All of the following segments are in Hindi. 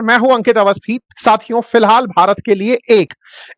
मैं हूं अंकित अवस्थी। साथियों, फिलहाल भारत के लिए एक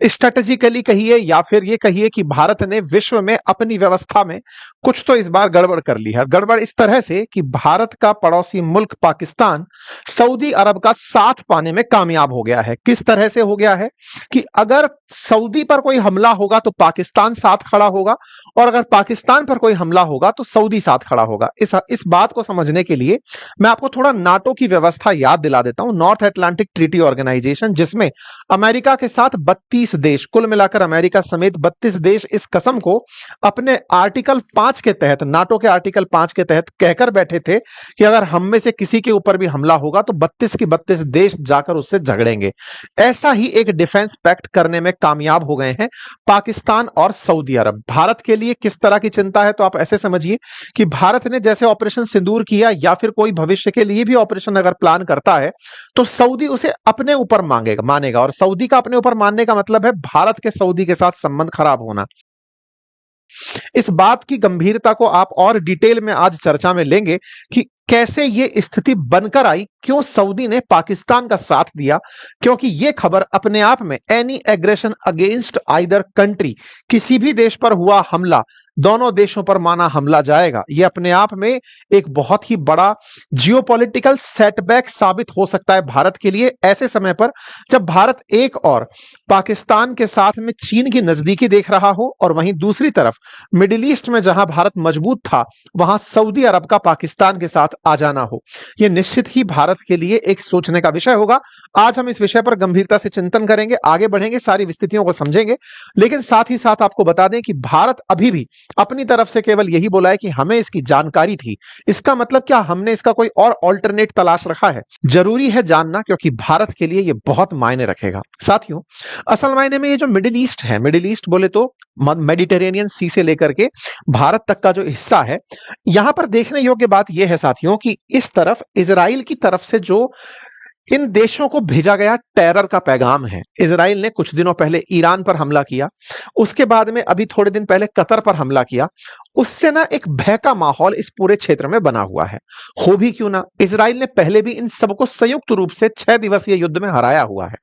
स्ट्रेटेजिकली कहिए या फिर ये कहिए कि भारत ने विश्व में अपनी व्यवस्था में कुछ तो इस बार गड़बड़ कर ली है। गड़बड़ इस तरह से कि भारत का पड़ोसी मुल्क पाकिस्तान सऊदी अरब का साथ पाने में कामयाब हो गया है। किस तरह से हो गया है कि अगर सऊदी पर कोई हमला होगा तो पाकिस्तान साथ खड़ा होगा, और अगर पाकिस्तान पर कोई हमला होगा तो सऊदी साथ खड़ा होगा। इस बात को समझने के लिए मैं आपको थोड़ा नाटो की व्यवस्था याद दिला देता हूं। नॉर्थ अटलांटिक ट्रीटी ऑर्गेनाइजेशन, जिसमें अमेरिका के साथ 32 देश, कुल मिलाकर अमेरिका समेत 32 देश इस कसम को अपने आर्टिकल 5 के तहत, नाटो के आर्टिकल 5 के तहत कहकर बैठे थे कि अगर हम में से किसी के ऊपर भी हमला होगा तो 32 के 32 देश जाकर उससे झगड़ेंगे। ऐसा ही एक डिफेंस पैक्ट करने में कामयाब हो गए हैं पाकिस्तान और सऊदी अरब। भारत के लिए किस तरह की चिंता है, तो आप ऐसे समझिए कि भारत ने जैसे ऑपरेशन सिंदूर किया या फिर कोई भविष्य के लिए भी ऑपरेशन अगर प्लान करता है तो सऊदी उसे अपने ऊपर मानेगा, और सऊदी का अपने ऊपर मानने का मतलब है भारत के सऊदी के साथ संबंध खराब होना। इस बात की गंभीरता को आप और डिटेल में आज चर्चा में लेंगे कि कैसे यह स्थिति बनकर आई, क्यों सऊदी ने पाकिस्तान का साथ दिया, क्योंकि यह खबर अपने आप में any aggression against either country, किसी भी देश पर हुआ हमला, दोनों देशों पर माना हमला जाएगा, यह अपने आप में एक बहुत ही बड़ा जियोपॉलिटिकल सेटबैक साबित हो सकता है भारत के लिए, ऐसे समय पर जब भारत एक और पाकिस्तान के साथ में चीन की नजदीकी देख रहा हो, और वहीं दूसरी तरफ मिडिल ईस्ट में जहां भारत मजबूत था वहां सऊदी अरब का पाकिस्तान के साथ आ जाना हो। यह निश्चित ही भारत के लिए एक सोचने का विषय होगा। आज हम इस विषय पर गंभीरता से चिंतन करेंगे, आगे बढ़ेंगे, सारी स्थितियों को समझेंगे, लेकिन साथ ही साथ आपको बता दें कि भारत अभी भी अपनी तरफ से केवल यही बोला है कि हमें इसकी जानकारी थी। इसका मतलब क्या हमने इसका कोई और ऑल्टरनेट तलाश रखा है? जरूरी है जानना, क्योंकि भारत के लिए यह बहुत मायने रखेगा। साथियों, असल मायने में ये जो मिडिल ईस्ट है, मिडिल ईस्ट बोले तो मेडिटेरेनियन सी से लेकर के भारत तक का जो हिस्सा है, यहां पर देखने योग्य बात यह है साथियों कि इस तरफ इजराइल की तरफ से जो इन देशों को भेजा गया टेरर का पैगाम है। इजराइल ने कुछ दिनों पहले ईरान पर हमला किया, उसके बाद में अभी थोड़े दिन पहले कतर पर हमला किया। उससे ना एक भय का माहौल इस पूरे क्षेत्र में बना हुआ है। हो भी क्यों ना, इजराइल ने पहले भी इन सबको संयुक्त रूप से 6 दिवसीय युद्ध में हराया हुआ है।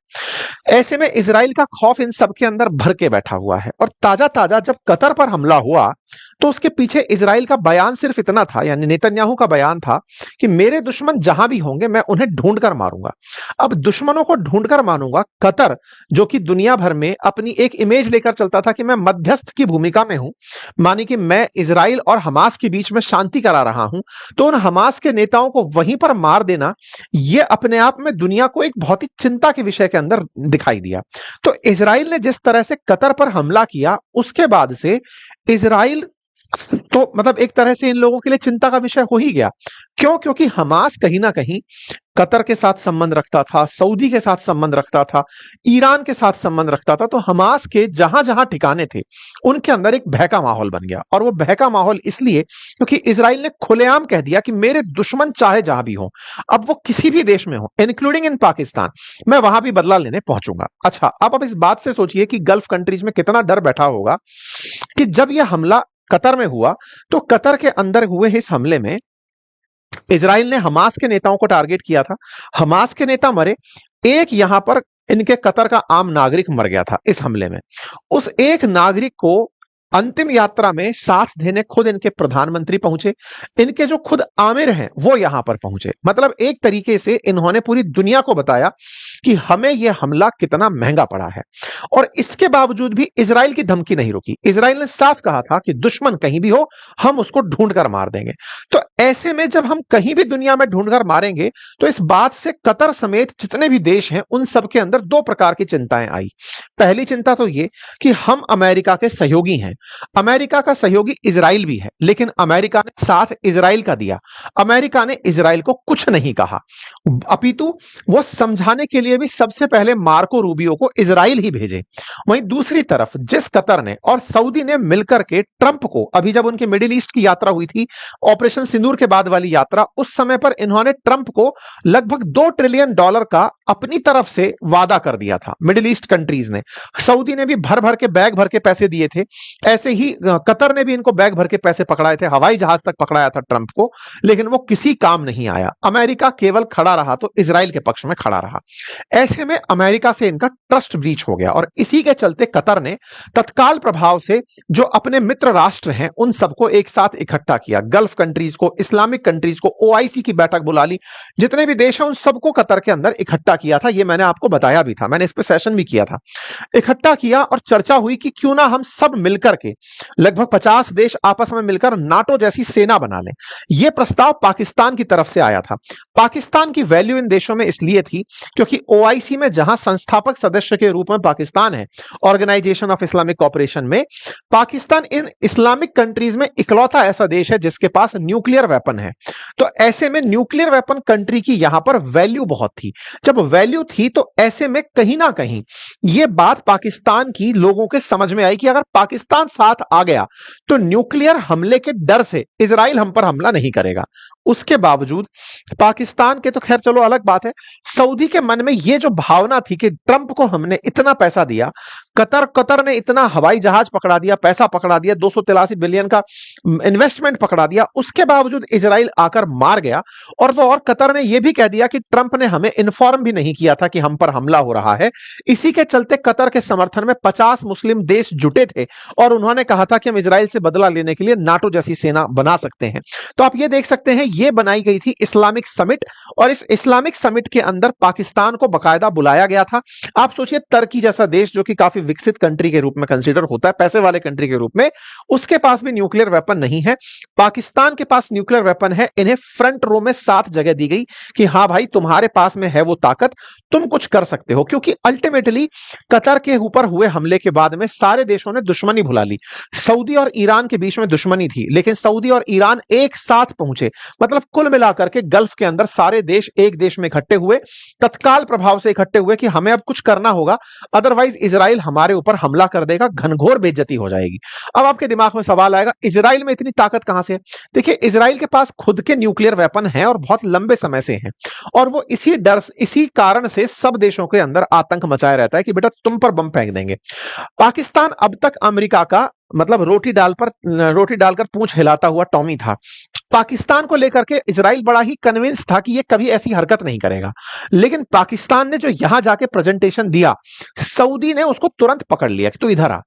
ऐसे में इजराइल का खौफ इन सबके अंदर भर के बैठा हुआ है, और ताजा ताजा जब कतर पर हमला हुआ तो उसके पीछे इजराइल का बयान सिर्फ इतना था, यानी नेतन्याहू का बयान था कि मेरे दुश्मन जहां भी होंगे मैं उन्हें ढूंढकर मारूंगा। अब दुश्मनों को ढूंढकर मारूंगा, कतर जो कि दुनिया भर में अपनी एक इमेज लेकर चलता था कि मैं मध्यस्थ की भूमिका में हूं, मानी कि मैं इजराइल और हमास के बीच में शांति करा रहा हूं, तो उन हमास के नेताओं को वहीं पर मार देना, यह अपने आप में दुनिया को एक बहुत ही चिंता के विषय के अंदर दिखाई दिया। तो इजराइल ने जिस तरह से कतर पर हमला किया, उसके बाद से इजराइल तो मतलब एक तरह से इन लोगों के लिए चिंता का विषय हो ही गया। क्यों? क्योंकि हमास कहीं ना कहीं कतर के साथ संबंध रखता था, सऊदी के साथ संबंध रखता था, ईरान के साथ संबंध रखता था। तो हमास के जहां जहां ठिकाने थे उनके अंदर एक भय का माहौल बन गया, और वो भय का माहौल इसलिए क्योंकि इजराइल ने खुलेआम कह दिया कि मेरे दुश्मन चाहे जहां भी हो, अब वो किसी भी देश में हो, इंक्लूडिंग इन पाकिस्तान, मैं वहां भी बदला लेने पहुंचूंगा। अच्छा, अब इस बात से सोचिए कि गल्फ कंट्रीज में कितना डर बैठा होगा कि जब यह हमला कतर में हुआ तो कतर के अंदर हुए इस हमले में इजराइल ने हमास के नेताओं को टारगेट किया था। हमास के नेता मरे, एक यहां पर इनके कतर का आम नागरिक मर गया था इस हमले में। उस एक नागरिक को अंतिम यात्रा में साथ देने खुद इनके प्रधानमंत्री पहुंचे, इनके जो खुद आमिर हैं वो यहां पर पहुंचे। मतलब एक तरीके से इन्होंने पूरी दुनिया को बताया कि हमें यह हमला कितना महंगा पड़ा है, और इसके बावजूद भी इजराइल की धमकी नहीं रुकी। इजराइल ने साफ कहा था कि दुश्मन कहीं भी हो हम उसको ढूंढकर मार देंगे। तो ऐसे में जब हम कहीं भी दुनिया में ढूंढकर मारेंगे तो इस बात से कतर समेत जितने भी देश हैं उन सबके अंदर दो प्रकार की चिंताएं आई। पहली चिंता तो ये कि हम अमेरिका के सहयोगी हैं, अमेरिका का सहयोगी इजराइल भी है, लेकिन अमेरिका ने साथ इजराइल का दिया। अमेरिका ने इजराइल को कुछ नहीं कहा, अपितु वो समझाने के लिए भी सबसे पहले मार्को रूबियो को इजराइल ही भेजे। वहीं दूसरी तरफ जिस कतर ने और सऊदी ने मिलकर के ट्रंप को, अभी जब उनके मिडिल ईस्ट की यात्रा हुई थी, ऑपरेशन सिंदूर के बाद वाली यात्रा, उस समय पर इन्होंने ट्रंप को लगभग $2 ट्रिलियन का अपनी तरफ से वादा कर दिया था। मिडिल ईस्ट कंट्रीज ने, सऊदी ने भी भर भर के बैग भर के पैसे दिए थे। ऐसे ही कतर ने भी इनको बैग भर के पैसे पकड़ाए थे, हवाई जहाज तक पकड़ाया था ट्रंप को, लेकिन वो किसी काम नहीं आया। अमेरिका केवल खड़ा रहा तो इजराइल के पक्ष में खड़ा रहा। ऐसे में अमेरिका से इनका ट्रस्ट ब्रीच हो गया और इसी के चलते कतर ने तत्काल प्रभाव से जो अपने मित्र राष्ट्र हैं उन सबको एक साथ इकट्ठा किया, गल्फ कंट्रीज को, इस्लामिक कंट्रीज को, ओआईसी की बैठक बुला ली, जितने भी देश हैं उन सबको कतर के अंदर इकट्ठा किया था। ये मैंने आपको बताया भी था, मैंने इस पे सेशन भी किया था। इकट्ठा किया और चर्चा हुई कि क्यों ना हम सब मिलकर के, लगभग 50 देश आपस में मिलकर नाटो जैसी सेना बना लें। यह प्रस्ताव पाकिस्तान की तरफ से आया था। पाकिस्तान की वैल्यू इन देशों में इसलिए थी क्योंकि ओआईसी में जहां संस्थापक सदस्य के रूप में पाकिस्तान है, ऑर्गेनाइजेशन ऑफ इस्लामिक कोऑपरेशन में, पाकिस्तान इन इस्लामिक कंट्रीज में इकलौता ऐसा देश है जिसके पास न्यूक्लियर वेपन है। तो ऐसे में न्यूक्लियर वेपन कंट्री की यहां पर वैल्यू बहुत थी। जब वैल्यू थी तो ऐसे में कहीं ना कहीं यह बात पाकिस्तान की लोगों के समझ में आई कि अगर पाकिस्तान साथ आ गया तो न्यूक्लियर हमले के डर से इजराइल हम पर हमला नहीं करेगा। उसके बावजूद पाकिस्तान के तो खैर चलो अलग बात है, सऊदी के मन में यह जो भावना थी कि ट्रंप को हमने इतना पैसा दिया, कतर ने इतना हवाई जहाज पकड़ा दिया, पैसा पकड़ा दिया, 283 बिलियन का इन्वेस्टमेंट पकड़ा दिया, उसके बावजूद इजराइल आकर मार गया। और तो और कतर ने यह भी कह दिया कि ट्रंप ने हमें इन्फॉर्म भी नहीं किया था कि हम पर हमला हो रहा है। इसी के चलते कतर के समर्थन में 50 मुस्लिम देश जुटे थे और उन्होंने कहा था कि हम इजराइल से बदला लेने के लिए नाटो जैसी सेना बना सकते हैं। तो आप यह देख सकते हैं, यह बनाई गई थी इस्लामिक समिट और इस इस्लामिक समिट के अंदर पाकिस्तान को बाकायदा बुलाया गया था। आप सोचिए, तुर्की जैसा देश जो कि काफी विकसित कंट्री के रूप में कंसीडर होता है, पैसे वाले कंट्री के रूप में, उसके पास भी न्यूक्लियर वेपन नहीं है। पाकिस्तान के पास न्यूक्लियर वेपन है। इन्हें फ्रंट रो में साथ जगह दी गई कि हां भाई, तुम्हारे पास में है वो ताकत, तुम कुछ कर सकते हो। क्योंकि अल्टीमेटली कतर के ऊपर हुए हमले के बाद में सारे देशों ने दुश्मनी भुला ली। सऊदी और ईरान के बीच में दुश्मनी थी, लेकिन सऊदी और ईरान एक साथ पहुंचे। मतलब कुल मिलाकर के गल्फ के अंदर सारे देश एक देश में इकट्ठे हुए, तत्काल प्रभाव से इकट्ठे हुए कि हमें अब कुछ करना होगा, अदरवाइज इजराइल हमारे ऊपर हमला कर देगा, घनघोर बेइज्जती हो जाएगी। अब आपके दिमाग में सवाल आएगा, इजराइल में इतनी ताकत कहां से है? देखिए, इजराइल के पास खुद के न्यूक्लियर वेपन हैं और बहुत लंबे समय से हैं, और वो इसी डर, इसी कारण से सब देशों के अंदर आतंक मचाया रहता है कि बेटा तुम पर बम फेंक देंगे। पाकिस्तान अब तक अमेरिका का मतलब रोटी डालकर पूंछ हिलाता हुआ टॉमी था। पाकिस्तान को लेकर के इजराइल बड़ा ही कन्विंस था कि ये कभी ऐसी हरकत नहीं करेगा, लेकिन पाकिस्तान ने जो यहां जाके प्रेजेंटेशन दिया, सऊदी ने उसको तुरंत पकड़ लिया कि तू इधर आ,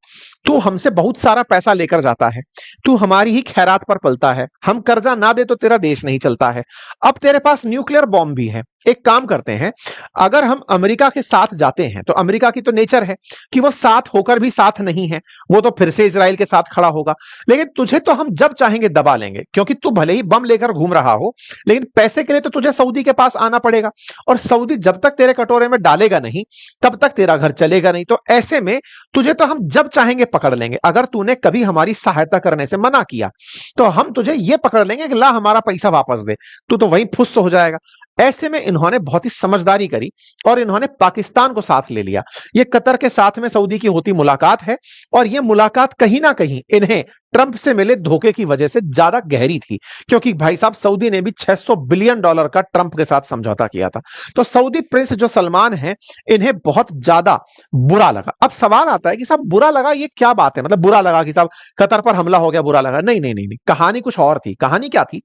तू हमसे बहुत सारा पैसा लेकर जाता है, तू हमारी ही खैरात पर पलता है, हम कर्जा ना दे तो तेरा देश नहीं चलता है, अब तेरे पास न्यूक्लियर बॉम्ब भी है, एक काम करते हैं, अगर हम अमेरिका के साथ जाते हैं, तो अमेरिका की तो नेचर है कि वो साथ होकर भी साथ नहीं है, वो तो फिर से इजराइल के साथ खड़ा होगा, लेकिन तुझे तो हम जब चाहेंगे दबा लेंगे, क्योंकि तू भले ही बम लेकर घूम रहा हो, लेकिन पैसे के लिए तो तुझे सऊदी के पास आना पड़ेगा, और सऊदी जब तक तेरे कटोरे में डालेगा नहीं तब तक तेरा घर चलेगा नहीं। तो ऐसे में तुझे तो हम जब चाहेंगे पकड़ लेंगे। अगर तूने कभी हमारी सहायता करने से मना किया तो हम तुझे यह पकड़ लेंगे कि ला हमारा पैसा वापस दे, तू तो वहीं फुस हो जाएगा। ऐसे में इन्होंने बहुत ही समझदारी करी और इन्होंने पाकिस्तान को साथ ले लिया। यह कतर के साथ में सऊदी की होती मुलाकात है, और यह मुलाकात कहीं ना कहीं इन्हें ट्रंप से मिले धोखे की वजह से ज्यादा गहरी थी, क्योंकि भाई साहब सऊदी ने भी $600 बिलियन का ट्रंप के साथ समझौता किया था। तो सऊदी प्रिंस जो सलमान है, इन्हें बहुत ज्यादा बुरा लगा। अब सवाल आता है कि साहब बुरा लगा, ये क्या बात है? मतलब बुरा लगा कि साहब कतर पर हमला हो गया, बुरा लगा? नहीं नहीं नहीं, नहीं। कहानी कुछ और थी। कहानी क्या थी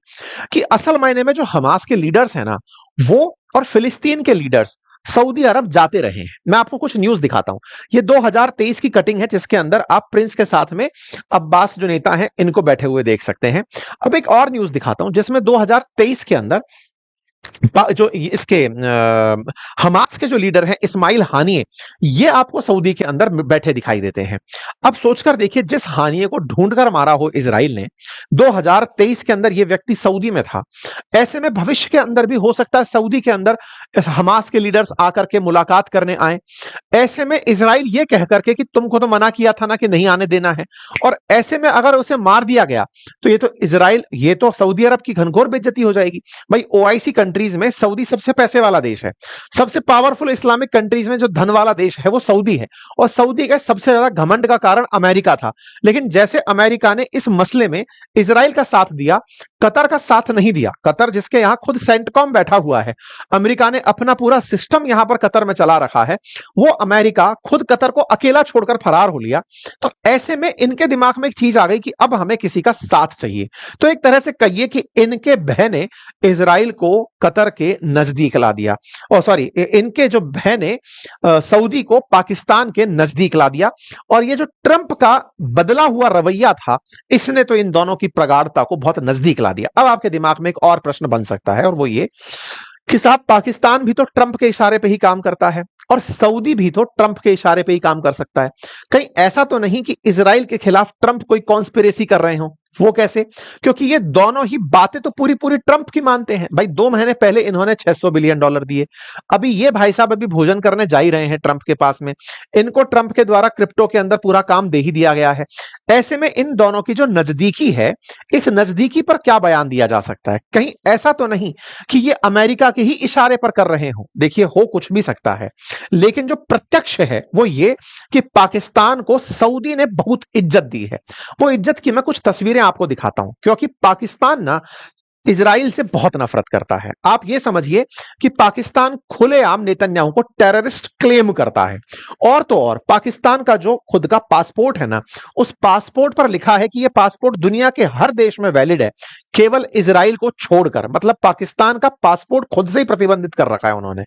कि असल मायने में जो हमास के लीडर्स हैं ना, वो और फिलिस्तीन के लीडर्स सऊदी अरब जाते रहे हैं। मैं आपको कुछ न्यूज दिखाता हूं। ये 2023 की कटिंग है, जिसके अंदर आप प्रिंस के साथ में अब्बास जो नेता हैं इनको बैठे हुए देख सकते हैं। अब एक और न्यूज दिखाता हूं जिसमें 2023 के अंदर जो इसके हमास के जो लीडर हैं इस्माइल हानिये, ये आपको सऊदी के अंदर बैठे दिखाई देते हैं। अब सोचकर देखिए, जिस हानिये को ढूंढकर मारा हो इजराइल ने, 2023 के अंदर ये व्यक्ति सऊदी में था। ऐसे में भविष्य के अंदर भी हो सकता है सऊदी के अंदर हमास के लीडर्स आकर के मुलाकात करने आए। ऐसे में इजराइल ये कह करके कि तुमको तो मना किया था ना कि नहीं आने देना है, और ऐसे में अगर उसे मार दिया गया तो ये तो सऊदी अरब की घनघोर बेइज्जती हो जाएगी। भाई ओआईसी कंट्री कंट्रीज में सऊदी सबसे पैसे वाला देश है। सबसे पावरफुल इस्लामिक कंट्रीज में जो धन वाला देश है वो सऊदी है, और सऊदी का सबसे ज्यादा घमंड का कारण अमेरिका था। लेकिन जैसे अमेरिका ने इस मसले में इसराइल का साथ दिया, कतर का साथ नहीं दिया। कतर जिसके यहां खुद सेंटकॉम बैठा हुआ है, अमेरिका ने अपना पूरा सिस्टम यहां पर कतर में चला रखा है, वो अमेरिका खुद कतर को अकेला छोड़कर फरार हो लिया। तो ऐसे में इनके दिमाग में एक चीज आ गई कि अब हमें किसी का साथ चाहिए। तो एक तरह से कहिए कि इनके बहने इसराइल को कतर के नजदीक ला दिया, और सॉरी, इनके जो बहने सऊदी को पाकिस्तान के नजदीक ला दिया। और ये जो ट्रंप का बदला हुआ रवैया था, इसने तो इन दोनों की प्रगाढ़ता को बहुत नजदीक ला दिया। अब आपके दिमाग में एक और प्रश्न बन सकता है, और वो ये कि साहब पाकिस्तान भी तो ट्रंप के इशारे पे ही काम करता है, और सऊदी भी तो ट्रंप के इशारे पे ही काम कर सकता है। कहीं ऐसा तो नहीं कि इजराइल के खिलाफ ट्रंप कोई कॉन्स्पिरेसी कर रहे हो? वो कैसे? क्योंकि ये दोनों ही बातें तो पूरी पूरी ट्रंप की मानते हैं। भाई 2 महीने पहले इन्होंने $600 बिलियन दिए, अभी ये भाई साहब अभी भोजन करने जा ही रहे हैं ट्रंप के पास में। इनको ट्रंप के द्वारा क्रिप्टो के अंदर पूरा काम दे ही दिया गया है। ऐसे में इन दोनों की जो नजदीकी है, इस नजदीकी पर क्या बयान दिया जा सकता है? कहीं ऐसा तो नहीं कि ये अमेरिका के ही इशारे पर कर रहे हो? देखिए, हो कुछ भी सकता है, लेकिन जो प्रत्यक्ष है वो ये कि पाकिस्तान को सऊदी ने बहुत इज्जत दी है। वो इज्जत की मैं कुछ तस्वीरें आपको दिखाता हूं, क्योंकि पाकिस्तान ना इजराइल से बहुत नफरत करता है। आप यह समझिए कि पाकिस्तान खुलेआम नेतन्याहू को टेररिस्ट क्लेम करता है। और तो और पाकिस्तान का जो खुद का पासपोर्ट है ना, उस पासपोर्ट पर लिखा है कि यह पासपोर्ट दुनिया के हर देश में वैलिड है, केवल इजराइल को छोड़कर। मतलब पाकिस्तान का पासपोर्ट खुद से ही प्रतिबंधित कर रखा है उन्होंने।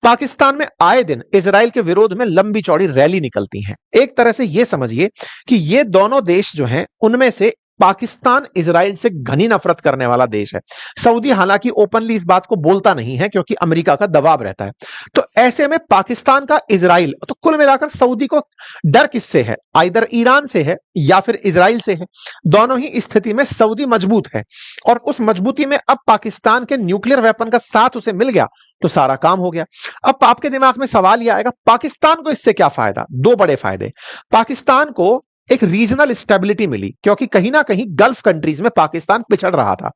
पाकिस्तान में आए दिन इजराइल के विरोध में लंबी चौड़ी रैली निकलती हैं। एक तरह से यह समझिए कि ये दोनों देश जो हैं, उनमें से पाकिस्तान इजराइल से घनी नफरत करने वाला देश है। सऊदी हालांकि ओपनली इस बात को बोलता नहीं है, क्योंकि अमेरिका का दबाव रहता है। तो ऐसे में पाकिस्तान का इजराइल, तो कुल मिलाकर सऊदी को डर किससे है? आइदर ईरान से है या फिर इजराइल से है। दोनों ही स्थिति में सऊदी मजबूत है, और उस मजबूती में अब पाकिस्तान के न्यूक्लियर वेपन का साथ उसे मिल गया तो सारा काम हो गया। अब आपके दिमाग में सवाल यह आएगा, पाकिस्तान को इससे क्या फायदा? 2 बड़े फायदे। पाकिस्तान को एक रीजनल स्टेबिलिटी मिली, क्योंकि कहीं ना कहीं गल्फ कंट्रीज में पाकिस्तान पिछड़ रहा था,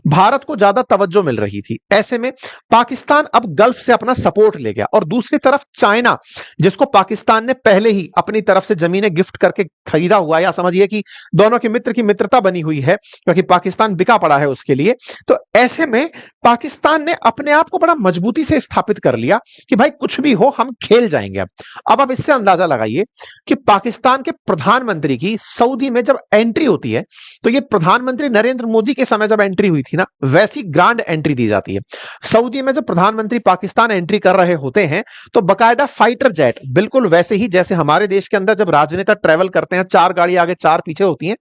भारत को ज्यादा तवज्जो मिल रही थी। ऐसे में पाकिस्तान अब गल्फ से अपना सपोर्ट ले गया। और दूसरी तरफ चाइना, जिसको पाकिस्तान ने पहले ही अपनी तरफ से जमीनें गिफ्ट करके खरीदा हुआ है, या समझिए कि दोनों के मित्र की मित्रता बनी हुई है, क्योंकि पाकिस्तान बिका पड़ा है उसके लिए। तो ऐसे में पाकिस्तान ने अपने आप को बड़ा मजबूती से स्थापित कर लिया कि भाई कुछ भी हो, हम खेल जाएंगे। अब आप इससे अंदाजा लगाइए कि पाकिस्तान के प्रधानमंत्री की सऊदी में जब एंट्री होती है, तो ये प्रधानमंत्री नरेंद्र मोदी के समय जब एंट्री हुई थी ना, वैसी ग्रांड एंट्री दी जाती है। सऊदी में जब प्रधानमंत्री पाकिस्तान एंट्री कर रहे होते हैं, तो बकायदा फाइटर जेट, बिल्कुल वैसे ही जैसे हमारे देश के अंदर जब राजनेता ट्रेवल करते हैं, 4 गाड़ी आगे 4 पीछे होती हैं,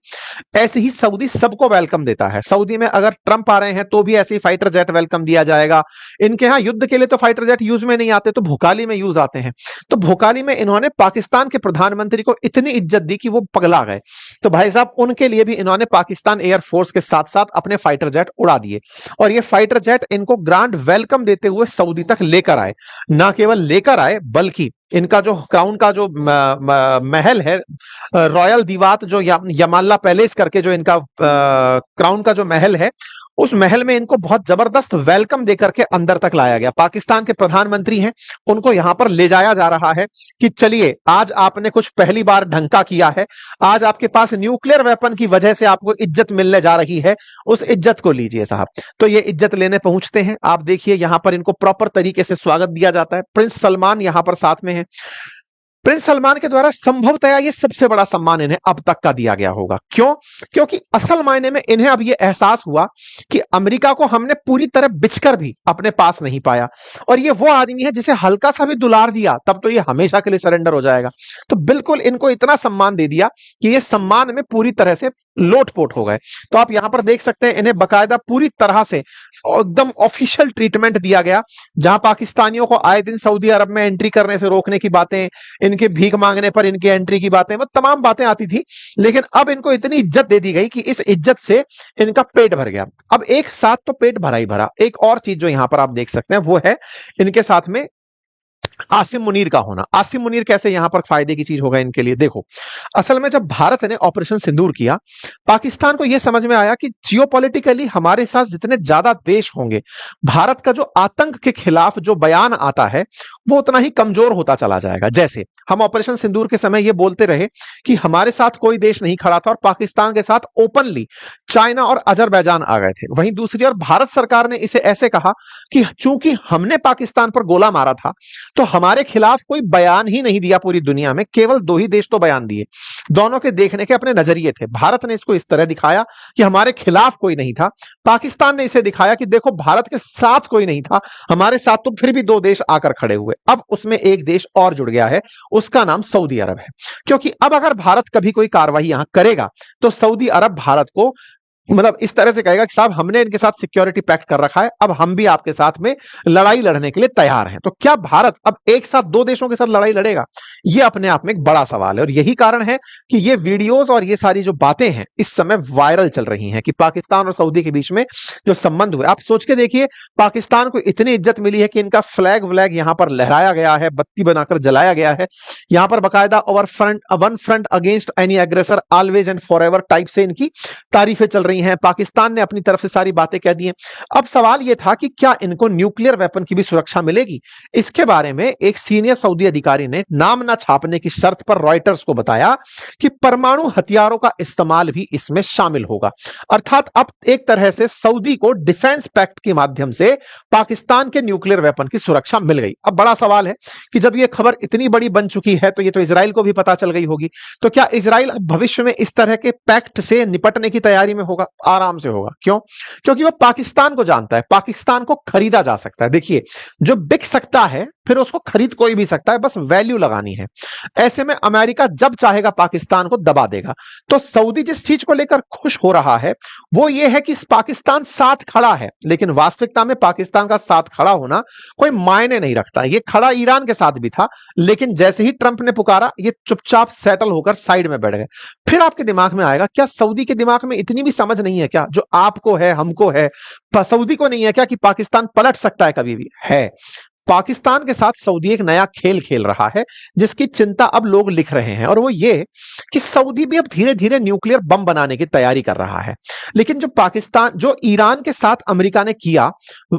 ऐसे ही सऊदी सबको वेलकम देता है। सऊदी में अगर ट्रंप आ रहे हैं तो भी ऐसे ही फाइटर जेट वेलकम दिया जाएगा। इनके यहां युद्ध के लिए तो फाइटर जेट यूज में नहीं आते, तो भोकाली में यूज आते हैं। तो भोकाली में इन्होंने पाकिस्तान के प्रधानमंत्री को इतनी इज्जत दी कि वो पगला गए। तो भाई साहब, उनके लिए भी इन्होंने पाकिस्तान एयरफोर्स के साथ साथ अपने फाइटर जेट उड़ा दिए, और ये फाइटर जेट इनको ग्रांड वेलकम देते हुए सऊदी तक लेकर आए। ना केवल लेकर आए, बल्कि इनका जो क्राउन का जो महल है, रॉयल दीवात जो यमाल्ला पैलेस करके जो इनका क्राउन का जो महल है, उस महल में इनको बहुत जबरदस्त वेलकम देकर के अंदर तक लाया गया। पाकिस्तान के प्रधानमंत्री हैं, उनको यहां पर ले जाया जा रहा है कि चलिए, आज आपने कुछ पहली बार ढंग का किया है, आज आपके पास न्यूक्लियर वेपन की वजह से आपको इज्जत मिलने जा रही है, उस इज्जत को लीजिए साहब। तो ये इज्जत लेने पहुंचते हैं। आप देखिए यहां पर इनको प्रॉपर तरीके से स्वागत दिया जाता है। प्रिंस सलमान यहां पर साथ में है। प्रिंस सलमान के द्वारा संभवतया ये सबसे बड़ा सम्मान इन्हें अब तक का दिया गया होगा। क्यों? क्योंकि असल मायने में इन्हें अब ये एहसास हुआ कि अमेरिका को हमने पूरी तरह बिचकर भी अपने पास नहीं पाया, और ये वो आदमी है जिसे हल्का सा भी दुलार दिया तब तो ये हमेशा के लिए सरेंडर हो जाएगा। तो बिल्कुल इनको इतना सम्मान दे दिया कि ये सम्मान में पूरी तरह से लोटपोट हो गए। तो आप यहां पर देख सकते हैं, इन्हें बकायदा पूरी तरह से एकदम ऑफिशियल ट्रीटमेंट दिया गया। जहां पाकिस्तानियों को आए दिन सऊदी अरब में एंट्री करने से रोकने की बातें, इनके भीख मांगने पर इनकी एंट्री की बातें, वो तमाम बातें आती थी, लेकिन अब इनको इतनी इज्जत दे दी गई कि इस इज्जत से इनका पेट भर गया। अब एक साथ तो पेट भरा ही भरा, एक और चीज जो यहां पर आप देख सकते हैं वो है इनके साथ में आसिम मुनीर का होना। आसिम मुनीर कैसे यहां पर फायदे की चीज होगा इनके लिए? देखो, असल में जब भारत ने ऑपरेशन सिंदूर किया, पाकिस्तान को यह समझ में आया कि जियोपॉलिटिकली हमारे साथ जितने ज्यादा देश होंगे, भारत का जो आतंक के खिलाफ जो बयान आता है वो उतना ही कमजोर होता चला जाएगा। जैसे हम ऑपरेशन सिंदूर के समय ये बोलते रहे कि हमारे साथ कोई देश नहीं खड़ा था और पाकिस्तान के साथ ओपनली चाइना और अजरबैजान आ गए थे। वहीं दूसरी ओर भारत सरकार ने इसे ऐसे कहा कि चूंकि हमने पाकिस्तान पर गोला मारा था तो हमारे खिलाफ कोई बयान ही नहीं दिया पूरी दुनिया में, केवल दो ही देश तो बयान दिए। दोनों के देखने के अपने नजरिए थे। भारत ने इसको इस तरह दिखाया कि हमारे खिलाफ कोई नहीं था, पाकिस्तान ने इसे दिखाया कि देखो भारत के साथ कोई नहीं था, हमारे साथ तो फिर भी दो देश आकर खड़े हुए। अब उसमें एक देश और जुड़ गया है, उसका नाम सऊदी अरब है। क्योंकि अब अगर भारत कभी कोई कार्रवाई यहां करेगा तो सऊदी अरब भारत को मतलब इस तरह से कहेगा कि साहब हमने इनके साथ सिक्योरिटी पैक्ट कर रखा है, अब हम भी आपके साथ में लड़ाई लड़ने के लिए तैयार हैं। तो क्या भारत अब एक साथ दो देशों के साथ लड़ाई लड़ेगा? यह अपने आप में एक बड़ा सवाल है और यही कारण है कि ये वीडियोस और ये सारी जो बातें हैं इस समय वायरल चल रही हैं कि पाकिस्तान और सऊदी के बीच में जो संबंध हुए। आप सोच के देखिए, पाकिस्तान को इतनी इज्जत मिली है कि इनका फ्लैग व्लैग यहां पर लहराया गया है, बत्ती बनाकर जलाया गया है, यहां पर बकायदा over front one front against any aggressor always and forever type से इनकी तारीफें चल रही हैं। पाकिस्तान ने अपनी तरफ से सारी बातें कह दी हैं। अब सवाल यह था कि क्या इनको न्यूक्लियर वेपन की भी सुरक्षा मिलेगी? इसके बारे में एक सीनियर सऊदी अधिकारी ने नाम ना छापने की शर्त पर रॉयटर्स को बताया कि परमाणु हथियारों का इस्तेमाल भी इसमें शामिल होगा। अर्थात अब एक तरह से सऊदी को डिफेंस पैक्ट के माध्यम से पाकिस्तान के न्यूक्लियर वेपन की सुरक्षा मिल गई। अब बड़ा सवाल है कि जब यह खबर इतनी बड़ी बन चुकी है तो यह तो इजराइल को भी पता चल गई होगी, तो क्या इजराइल अब भविष्य में इस तरह के पैक्ट से निपटने की तैयारी में होगा? आराम से होगा। क्यों? क्योंकि वो पाकिस्तान को जानता है, पाकिस्तान को खरीदा जा सकता है। देखिए, जो बिक सकता है फिर उसको खरीद कोई भी सकता है, बस वैल्यू लगानी है। ऐसे में अमेरिका जब चाहेगा पाकिस्तान को दबा देगा। तो सऊदी जिस चीज को लेकर खुश हो रहा है वो ये है कि पाकिस्तान साथ खड़ा है, लेकिन वास्तविकता में पाकिस्तान का साथ खड़ा होना कोई मायने नहीं रखता। ये खड़ा ईरान के साथ भी था, लेकिन जैसे ही ट्रंप ने पुकारा ये चुपचाप सेटल होकर साइड में बैठ गए। फिर आपके दिमाग में आएगा, क्या सऊदी के दिमाग में इतनी भी समझ नहीं है क्या जो आपको है, हमको है? सऊदी को नहीं है क्या कि पाकिस्तान पलट सकता है? कभी भी है। पाकिस्तान के साथ सऊदी एक नया खेल खेल रहा है जिसकी चिंता अब लोग लिख रहे हैं, और वो ये कि सऊदी भी अब धीरे धीरे न्यूक्लियर बम बनाने की तैयारी कर रहा है। लेकिन जो ईरान के साथ अमेरिका ने किया,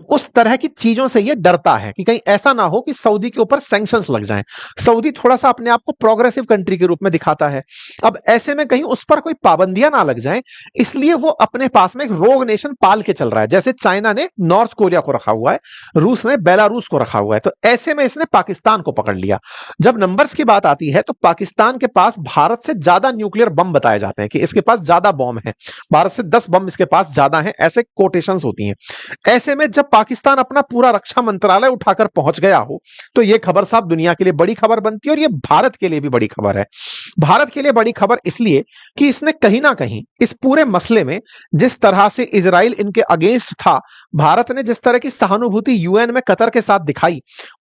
उस तरह की चीजों से ये डरता है कि कहीं ऐसा ना हो कि सऊदी के ऊपर सैंक्शंस लग जाएं। सऊदी थोड़ा सा अपने आप को प्रोग्रेसिव कंट्री के रूप में दिखाता है। अब ऐसे में कहीं उस पर कोई पाबंदियां ना लग जाएं, इसलिए वो अपने पास में एक रोग नेशन पाल के चल रहा है। जैसे चाइना ने नॉर्थ कोरिया को रखा हुआ है, रूस ने बेलारूस को रखा हुआ है, तो ऐसे में इसने पाकिस्तान को पकड़ लिया। जब नंबर्स की बात आती है तो पाकिस्तान के पास भारत से ज्यादा न्यूक्लियर बम बताए जाते हैं कि इसके पास ज्यादा बम है, भारत से 10 बम इसके पास ज्यादा हैं, ऐसे कोटेशंस होती हैं। ऐसे में जब पाकिस्तान अपना पूरा रक्षा मंत्रालय उठाकर पहुंच गया हो तो यह खबर साहब दुनिया के लिए बड़ी खबर बनती है, और यह भारत के लिए भी बड़ी खबर है। भारत के लिए बड़ी खबर इसलिए कि इसने कहीं ना कहीं इस पूरे मसले में जिस तरह से इजराइल इनके अगेंस्ट था, भारत ने जिस तरह की सहानुभूति यूएन में कतर के साथ दिखाई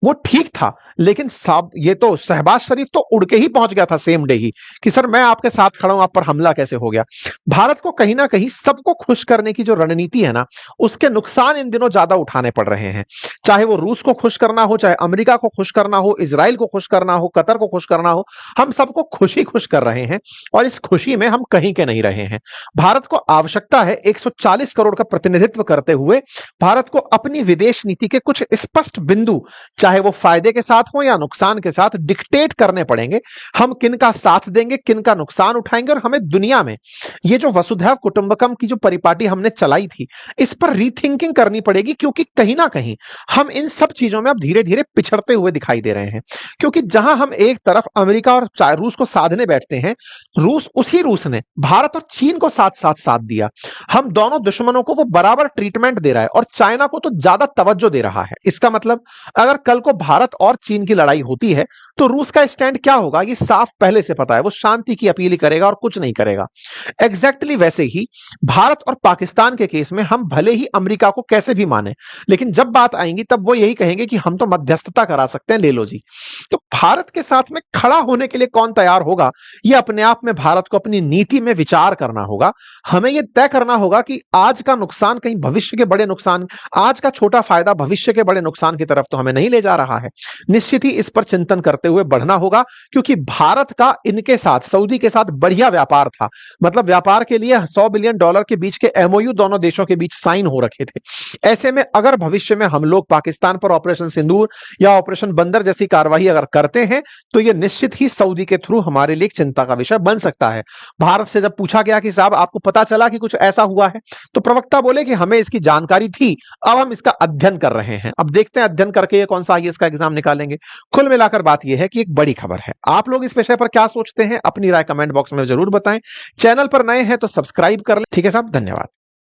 वो ठीक था। लेकिन साहब ये तो शहबाज शरीफ तो उड़ के ही पहुंच गया था सेम डे ही कि सर मैं आपके साथ खड़ा हूं, आप पर हमला कैसे हो गया? भारत को कहीं ना कहीं सबको खुश करने की जो रणनीति है ना, उसके नुकसान इन दिनों ज्यादा उठाने पड़ रहे हैं। चाहे वो रूस को खुश करना हो, चाहे अमेरिका को खुश करना हो, इजराइल को खुश करना हो, कतर को खुश करना हो, हम सबको खुशी खुश कर रहे हैं और इस खुशी में हम कहीं के नहीं रहे हैं। भारत को आवश्यकता है 140 करोड़ का प्रतिनिधित्व करते हुए भारत को अपनी विदेश नीति के कुछ स्पष्ट बिंदु, चाहे वो फायदे के साथ हो या नुकसान के साथ, डिक्टेट करने पड़ेंगे। हम किन का साथ देंगे, किन का नुकसान उठाएंगे, और हमें दुनिया में ये जो वसुधैव कुटुंबकम की जो परिपाटी हमने चलाई थी इस पर रीथिंकिंग करनी पड़ेगी, क्योंकि कहीं ना कहीं हम इन सब चीजों में अब धीरे धीरे पिछड़ते हुए दिखाई दे रहे हैं। क्योंकि जहां हम एक तरफ अमेरिका और रूस को साधने बैठते हैं, उसी रूस ने भारत और चीन को साथ साथ साथ दिया। हम दोनों दुश्मनों को वो बराबर ट्रीटमेंट दे रहा है और चाइना को तो ज्यादा तवज्जो दे रहा है। इसका मतलब अगर कल को भारत और चीन की लड़ाई होती है तो रूस का स्टैंड क्या होगा ये साफ पहले से पता है, वो शांति की अपील करेगा और कुछ नहीं करेगा। एग्जैक्टली वैसे ही भारत और पाकिस्तान के केस में हम भले ही अमेरिका को कैसे भी माने, लेकिन जब बात आएंगी तब वो यही कहेंगे कि हम तो मध्यस्थता करा सकते हैं, ले लो जी। तो भारत के साथ में खड़ा होने के लिए कौन तैयार होगा, ये अपने आप में भारत को अपनी नीति में विचार करना होगा। हमें यह तय करना होगा कि आज का नुकसान कहीं भविष्य के बड़े नुकसान, आज का छोटा फायदा भविष्य के बड़े नुकसान की तरफ तो हमें नहीं ले जा रहा है। निश्चित ही इस पर चिंतन करते हुए बढ़ना होगा, क्योंकि भारत का इनके साथ, सऊदी के साथ बढ़िया व्यापार था। मतलब व्यापार के लिए $100 बिलियन के बीच के एमओयू दोनों देशों के बीच साइन हो रखे थे। ऐसे में अगर भविष्य में हम लोग पाकिस्तान पर ऑपरेशन सिंदूर या ऑपरेशन बंदर जैसी कार्रवाई अगर करते हैं, तो यह निश्चित ही सऊदी के थ्रू हमारे लिए एक चिंता का विषय बन सकता है। भारत से जब पूछा गया कि साहब आपको पता चला कि कुछ ऐसा हुआ है, तो प्रवक्ता बोले कि हमें इसकी जानकारी थी, अब हम इसका अध्ययन कर रहे हैं। अब देखते हैं अध्ययन करके ये कौन सा आईएएस का एग्जाम निकालेंगे। कुल मिलाकर बात यह है कि एक बड़ी खबर है। आप लोग इस विषय पर क्या सोचते हैं, अपनी राय कमेंट बॉक्स में जरूर बताएं। चैनल पर नए हैं तो सब्सक्राइब कर लें। ठीक है साहब, धन्यवाद।